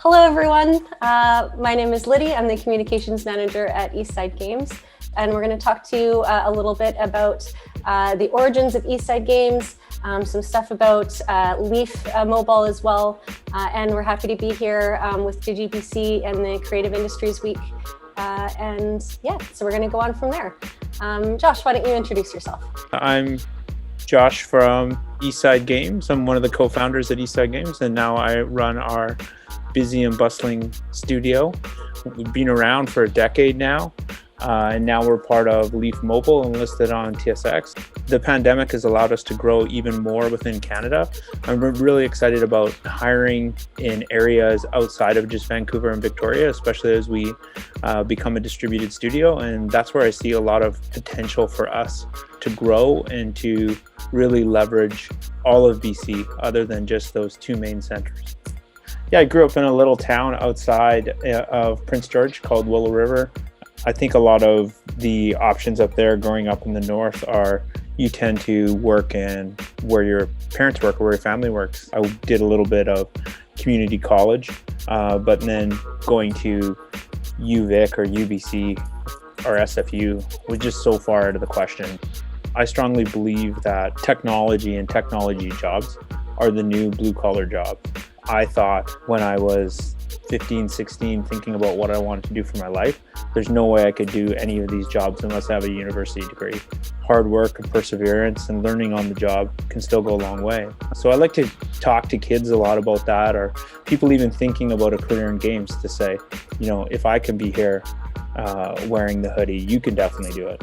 Hello, everyone. My name is Liddy. I'm the Communications Manager at Eastside Games, and we're going to talk to you a little bit about the origins of Eastside Games, some stuff about Leaf Mobile as well, and we're happy to be here with DigiBC and the Creative Industries Week. So we're going to go on from there. Josh, why don't you introduce yourself? I'm Josh from Eastside Games. I'm one of the co-founders at Eastside Games, and now I run our busy and bustling studio. We've been around for a decade now, and now we're part of Leaf Mobile and listed on TSX. The pandemic has allowed us to grow even more within Canada. I'm really excited about hiring in areas outside of just Vancouver and Victoria, especially as we become a distributed studio. And that's where I see a lot of potential for us to grow and to really leverage all of BC other than just those two main centers. Yeah, I grew up in a little town outside of Prince George called Willow River. I think a lot of the options up there growing up in the north are you tend to work in where your parents work or where your family works. I did a little bit of community college, but then going to UVic or UBC or SFU was just so far out of the question. I strongly believe that technology and technology jobs are the new blue-collar jobs. I thought when I was 15, 16, thinking about what I wanted to do for my life, there's no way I could do any of these jobs unless I have a university degree. Hard work and perseverance and learning on the job can still go a long way. So I like to talk to kids a lot about that, or people even thinking about a career in games, to say, you know, if I can be here wearing the hoodie, you can definitely do it.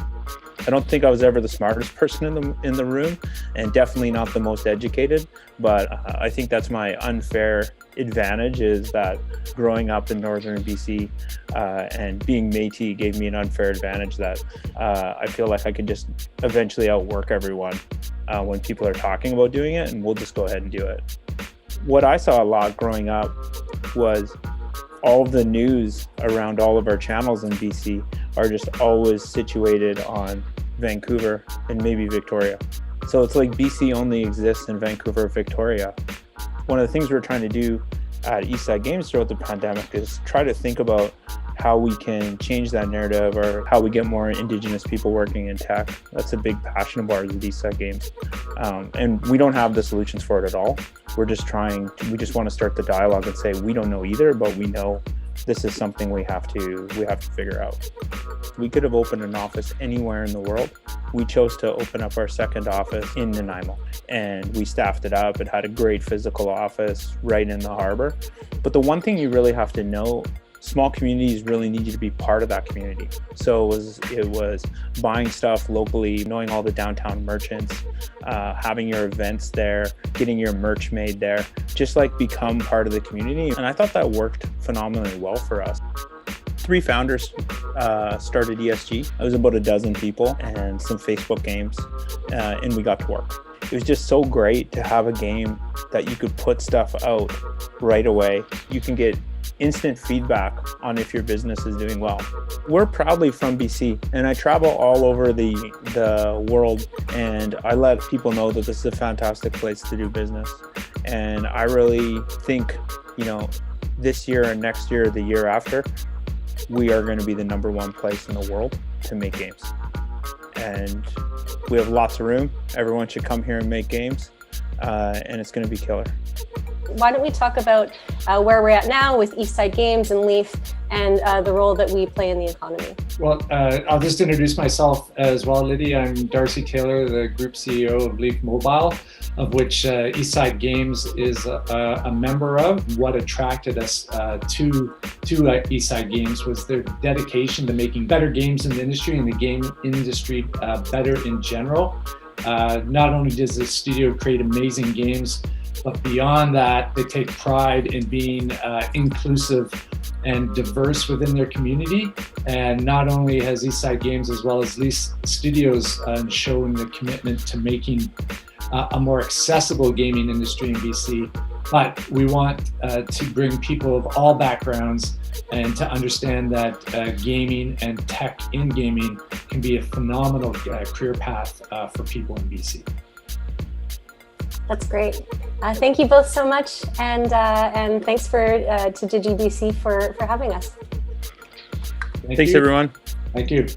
I don't think I was ever the smartest person in the room, and definitely not the most educated, but I think that's my unfair advantage, is that growing up in northern BC and being Metis gave me an unfair advantage that I feel like I could just eventually outwork everyone when people are talking about doing it, and we'll just go ahead and do it. What I saw a lot growing up was all of the news around all of our channels in BC are just always situated on Vancouver and maybe Victoria. So it's like BC only exists in Vancouver, Victoria. One of the things we're trying to do at Eastside Games throughout the pandemic is try to think about how we can change that narrative, or how we get more Indigenous people working in tech. That's a big passion of ours at Eastside Games. And we don't have the solutions for it at all. We just want to start the dialogue and say, we don't know either, but we know this is something we have to figure out. We could have opened an office anywhere in the world. We chose to open up our second office in Nanaimo, and we staffed it up. It had a great physical office right in the harbor. But the one thing you really have to know, small communities really need you to be part of that community. So it was buying stuff locally, knowing all the downtown merchants, having your events there, getting your merch made there, just like become part of the community. And I thought that worked phenomenally well for us. 3 founders started ESG. It was about a dozen people and some Facebook games, and we got to work. It was just so great to have a game that you could put stuff out right away. You can get instant feedback on if your business is doing well. We're proudly from BC, and I travel all over the world, and I let people know that this is a fantastic place to do business. And I really think, you know, this year and next year, the year after, we are going to be the #1 place in the world to make games. And we have lots of room. Everyone should come here and make games, and it's going to be killer. Why don't we talk about where we're at now with Eastside Games and Leaf, and the role that we play in the economy. Well, I'll just introduce myself as well, Liddy. I'm Darcy Taylor, the Group CEO of Leaf Mobile, of which Eastside Games is a member of. What attracted us to Eastside Games was their dedication to making better games in the industry, and the game industry better in general. Not only does the studio create amazing games, but beyond that, they take pride in being inclusive and diverse within their community. And not only has Eastside Games as well as Leaf Studios shown the commitment to making a more accessible gaming industry in BC, but we want to bring people of all backgrounds and to understand that gaming and tech in gaming can be a phenomenal career path for people in BC. That's great. Thank you both so much, and thanks to DigiBC for having us. Thanks, everyone. Thank you.